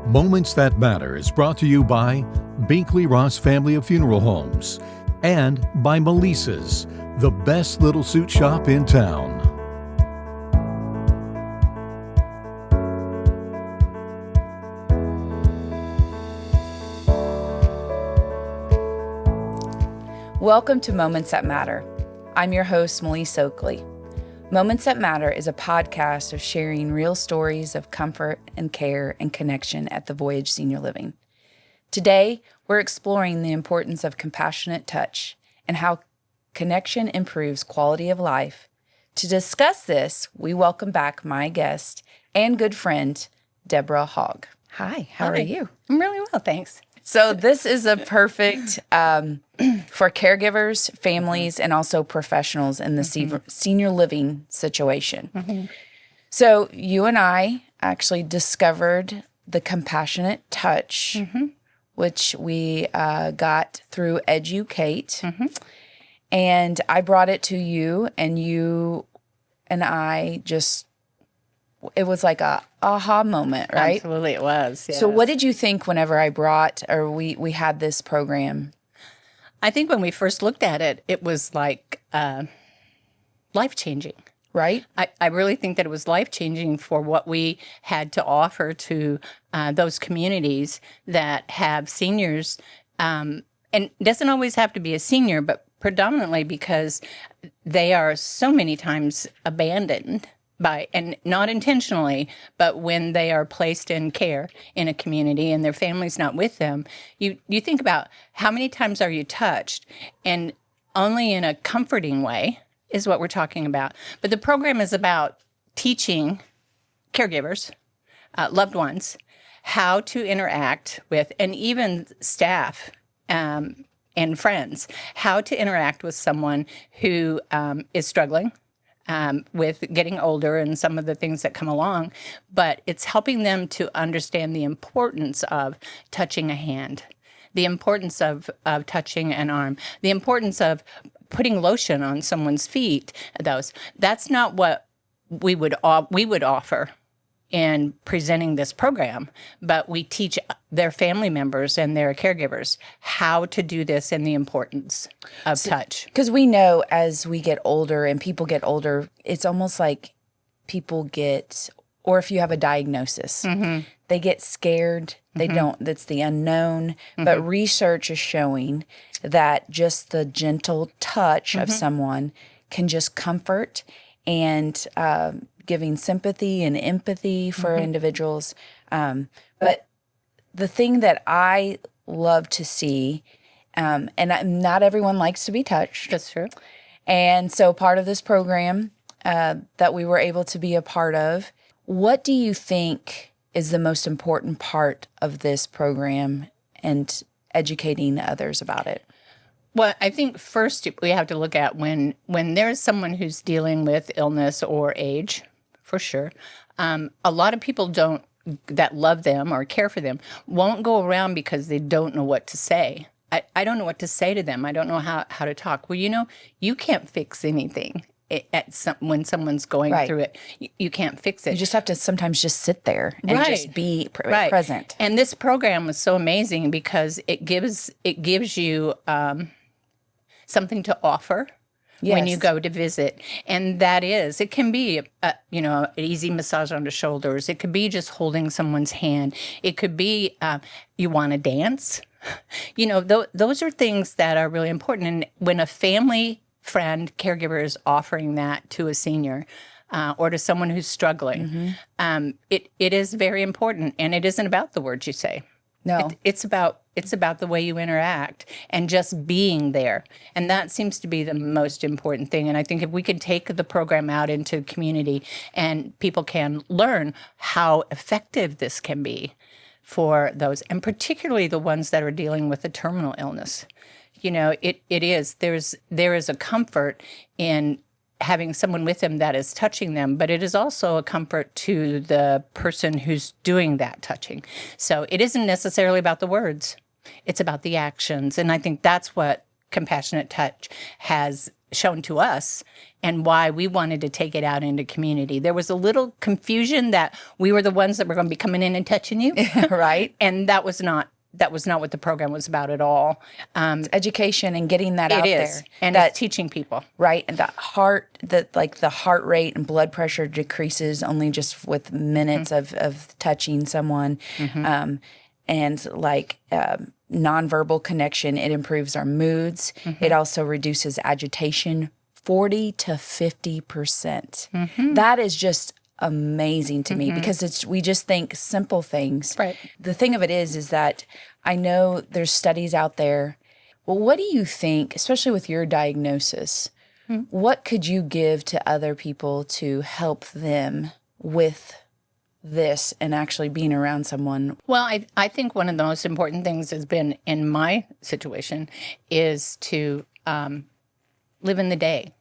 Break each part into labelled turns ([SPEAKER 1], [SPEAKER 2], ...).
[SPEAKER 1] Moments That Matter is brought to you by Binkley Ross Family of Funeral Homes and by Melise's, the best little suit shop in town.
[SPEAKER 2] Welcome to Moments That Matter. I'm your host, Melise Oakley. Moments That Matter is a podcast of sharing real stories of comfort and care and connection at the Voyage Senior Living. Today, we're exploring the importance of compassionate touch and how connection improves quality of life. To discuss this, we welcome back my guest and good friend, Debrah Hogg. Hi, how are you?
[SPEAKER 3] I'm really well, thanks.
[SPEAKER 2] So this is a perfect for caregivers, families, and also professionals in the senior living situation. So you and I actually discovered the compassionate touch, which we got through Educate. And I brought it to you, and you and I just, it was like a aha moment, right?
[SPEAKER 3] Absolutely, it was. Yes.
[SPEAKER 2] So what did you think whenever I brought, or we had this program?
[SPEAKER 3] I think when we first looked at it, it was like life-changing.
[SPEAKER 2] Right?
[SPEAKER 3] I really think that it was life-changing for what we had to offer to those communities that have seniors. And it doesn't always have to be a senior, but predominantly because they are so many times abandoned by, and not intentionally, but when they are placed in care in a community and their family's not with them, you think about how many times are you touched, and only in a comforting way is what we're talking about. But the program is about teaching caregivers, loved ones, how to interact with, and even staff and friends, how to interact with someone who is struggling with getting older and some of the things that come along, but it's helping them to understand the importance of touching a hand, the importance of touching an arm, the importance of putting lotion on someone's feet. That's not what we would offer in presenting this program, but we teach their family members and their caregivers how to do this and the importance of touch.
[SPEAKER 2] Because we know as we get older and people get older, it's almost like people get, or if you have a diagnosis, they get scared. They don't, that's the unknown. But research is showing that just the gentle touch of someone can just comfort and giving sympathy and empathy for individuals. But the thing that I love to see, and not everyone likes to be touched.
[SPEAKER 3] That's true.
[SPEAKER 2] And so part of this program that we were able to be a part of, what do you think is the most important part of this program and educating others about it?
[SPEAKER 3] Well, I think first we have to look at when there's someone who's dealing with illness or age, for sure. A lot of people that love them or care for them won't go around because they don't know what to say. I don't know what to say to them. I don't know how to talk. Well, you can't fix anything when someone's going through it. You can't fix it.
[SPEAKER 2] You just have to sometimes just sit there and just be present.
[SPEAKER 3] And this program was so amazing because it gives you something to offer. Yes. When you go to visit. And it can be, an easy massage on the shoulders. It could be just holding someone's hand. It could be you want to dance. Those are things that are really important. And when a family friend, caregiver is offering that to a senior or to someone who's struggling, it is very important. And it isn't about the words you say.
[SPEAKER 2] No.
[SPEAKER 3] It's about the way you interact and just being there. And that seems to be the most important thing. And I think if we could take the program out into the community and people can learn how effective this can be for those, and particularly the ones that are dealing with a terminal illness. There is a comfort in having someone with them that is touching them, but it is also a comfort to the person who's doing that touching. So it isn't necessarily about the words. It's about the actions. And I think that's what compassionate touch has shown to us and why we wanted to take it out into community. There was a little confusion that we were the ones that were going to be coming in and touching you.
[SPEAKER 2] Right.
[SPEAKER 3] And that was not what the program was about at all.
[SPEAKER 2] It's education and getting that out there.
[SPEAKER 3] And it's teaching people.
[SPEAKER 2] Right. And the heart rate and blood pressure decreases only just with minutes of touching someone. And nonverbal connection, it improves our moods. It also reduces agitation 40 to 50%. That is just amazing to me because we just think simple things.
[SPEAKER 3] Right.
[SPEAKER 2] The thing of it is that I know there's studies out there. Well, what do you think, especially with your diagnosis, what could you give to other people to help them with this and actually being around someone?
[SPEAKER 3] Well, I think one of the most important things has been in my situation is to live in the day,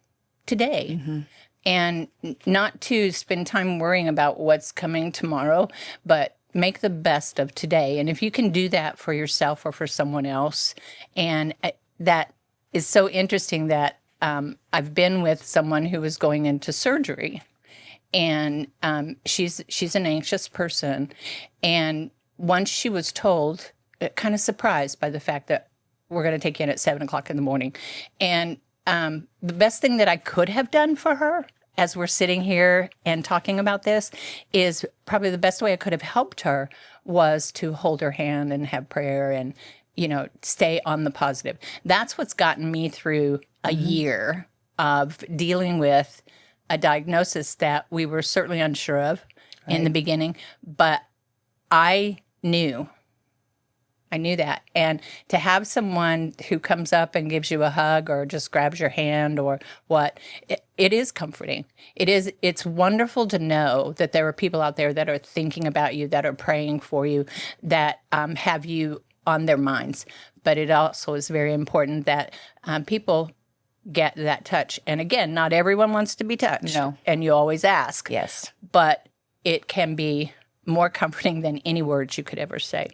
[SPEAKER 3] today, and not to spend time worrying about what's coming tomorrow, but make the best of today. And if you can do that for yourself or for someone else, and that is so interesting that I've been with someone who was going into surgery, and she's an anxious person. And once she was told, kind of surprised by the fact that we're going to take you in at 7 o'clock in the morning. And the best thing that I could have done for her as we're sitting here and talking about this is probably the best way I could have helped her was to hold her hand and have prayer and, stay on the positive. That's what's gotten me through a year of dealing with a diagnosis that we were certainly unsure of in the beginning, but I knew that. And to have someone who comes up and gives you a hug or just grabs your hand or what, it is comforting. It's wonderful to know that there are people out there that are thinking about you, that are praying for you, that have you on their minds. But it also is very important that people get that touch. And again, not everyone wants to be touched.
[SPEAKER 2] No.
[SPEAKER 3] And you always ask.
[SPEAKER 2] Yes.
[SPEAKER 3] But it can be more comforting than any words you could ever say.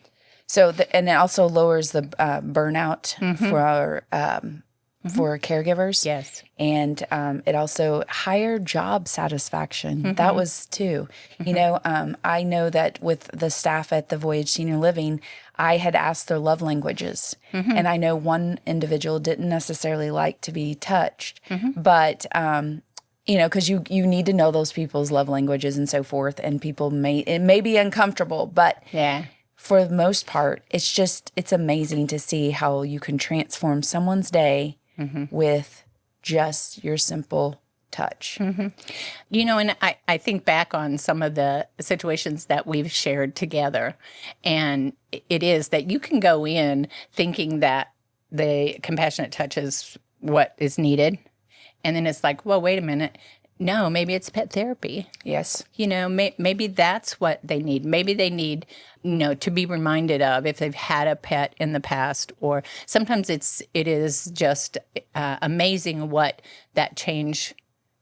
[SPEAKER 2] So, and it also lowers the burnout for caregivers.
[SPEAKER 3] Yes.
[SPEAKER 2] And it also higher job satisfaction. That was too. I know that with the staff at the Voyage Senior Living, I had asked their love languages. And I know one individual didn't necessarily like to be touched, but because you need to know those people's love languages and so forth, and it may be uncomfortable, but
[SPEAKER 3] yeah.
[SPEAKER 2] For the most part, it's amazing to see how you can transform someone's day with just your simple touch.
[SPEAKER 3] And I think back on some of the situations that we've shared together, and it is that you can go in thinking that the compassionate touch is what is needed, and then it's like, well, wait a minute. No, maybe it's pet therapy.
[SPEAKER 2] Yes.
[SPEAKER 3] Maybe that's what they need. Maybe they need, to be reminded of if they've had a pet in the past, or sometimes it is just amazing what that change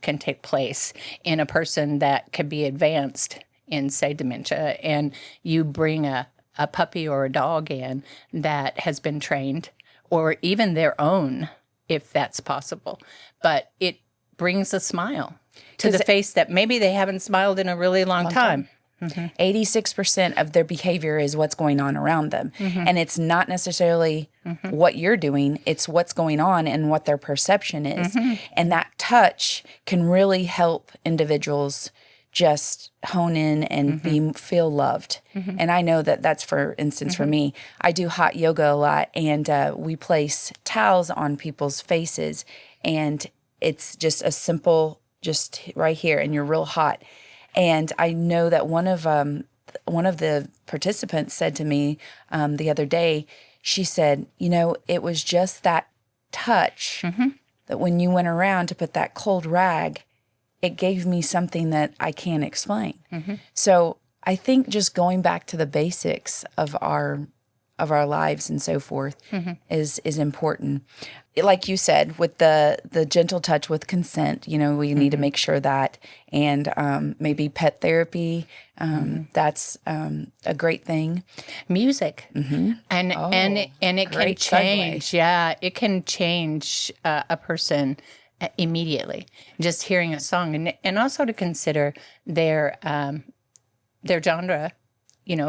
[SPEAKER 3] can take place in a person that could be advanced in, say, dementia, and you bring a puppy or a dog in that has been trained, or even their own, if that's possible. But it brings a smile to the face that maybe they haven't smiled in a really long time.
[SPEAKER 2] 86% of their behavior is what's going on around them. And it's not necessarily what you're doing, it's what's going on and what their perception is. And that touch can really help individuals just hone in and feel loved. And I know that that's, for instance, for me, I do hot yoga a lot, and we place towels on people's faces, and it's just a simple, just right here, and you're real hot. And I know that one of the participants said to me the other day, she said, it was just that touch that when you went around to put that cold rag, it gave me something that I can't explain. So I think just going back to the basics of our lives and so forth is important. Like you said, with the gentle touch with consent, we need to make sure that, and maybe pet therapy, that's a great thing.
[SPEAKER 3] Music, and it can change.
[SPEAKER 2] Segue.
[SPEAKER 3] Yeah, it can change a person immediately. Just hearing a song, and also to consider their genre.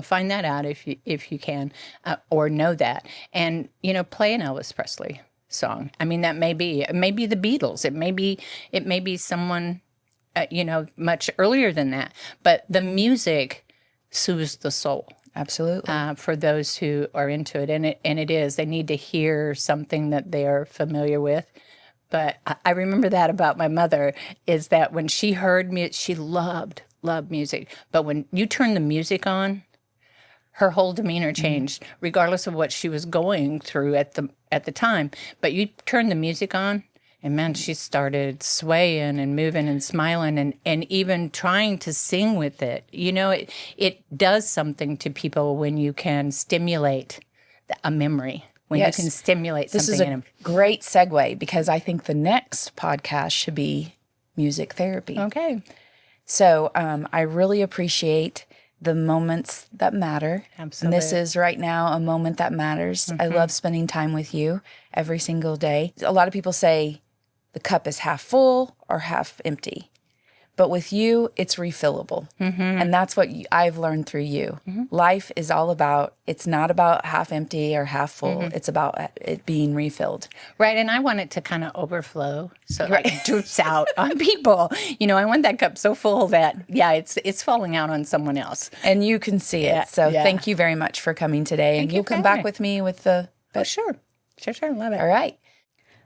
[SPEAKER 3] Find that out if you can, or know that, and play an Elvis Presley song. I mean, it may be the Beatles. It may be someone, much earlier than that. But the music soothes the soul.
[SPEAKER 2] Absolutely.
[SPEAKER 3] For those who are into it, and it is. They need to hear something that they are familiar with. But I remember that about my mother, is that when she heard music, she loved music. But when you turn the music on, her whole demeanor changed, regardless of what she was going through at the time. But you turn the music on, and man, she started swaying and moving and smiling and even trying to sing with it. It does something to people when you can stimulate a memory, when
[SPEAKER 2] Yes.
[SPEAKER 3] you can stimulate
[SPEAKER 2] This
[SPEAKER 3] something
[SPEAKER 2] is
[SPEAKER 3] in
[SPEAKER 2] a
[SPEAKER 3] them.
[SPEAKER 2] great segue, because I think the next podcast should be music therapy.
[SPEAKER 3] Okay.
[SPEAKER 2] So I really appreciate the moments that matter.
[SPEAKER 3] Absolutely.
[SPEAKER 2] And this is right now a moment that matters. I love spending time with you every single day. A lot of people say the cup is half full or half empty. But with you, it's refillable. And that's what I've learned through you. Life is all about, it's not about half empty or half full. It's about it being refilled.
[SPEAKER 3] Right, and I want it to kind of overflow, so it droops out on people. I want that cup so full that, it's falling out on someone else.
[SPEAKER 2] And you can see it. So thank you very much for coming today. And
[SPEAKER 3] you
[SPEAKER 2] you'll
[SPEAKER 3] for
[SPEAKER 2] come
[SPEAKER 3] having
[SPEAKER 2] back
[SPEAKER 3] me.
[SPEAKER 2] with me with the...
[SPEAKER 3] Oh, sure, love it.
[SPEAKER 2] All right.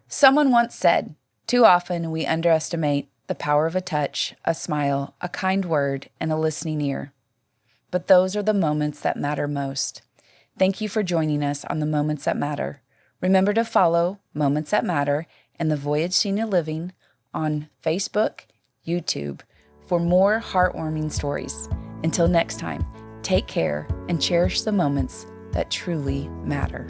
[SPEAKER 2] Someone once said, too often we underestimate the power of a touch, a smile, a kind word, and a listening ear. But those are the moments that matter most. Thank you for joining us on the Moments That Matter. Remember to follow Moments That Matter and the Voyage Senior Living on Facebook, YouTube for more heartwarming stories. Until next time, take care and cherish the moments that truly matter.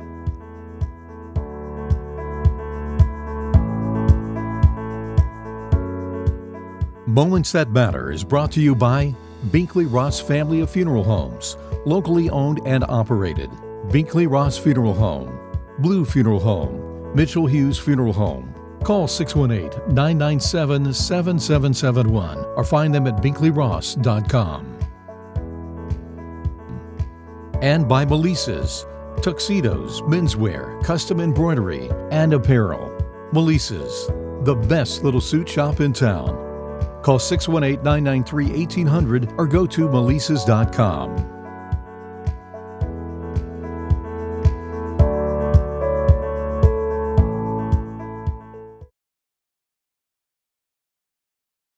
[SPEAKER 1] Moments That Matter is brought to you by Binkley Ross Family of Funeral Homes, locally owned and operated. Binkley Ross Funeral Home, Blue Funeral Home, Mitchell Hughes Funeral Home. Call 618-997-7771 or find them at binkleyross.com. And by Melise's, tuxedos, menswear, custom embroidery, and apparel. Melise's, the best little suit shop in town. Call 618-993-1800 or go to melises.com.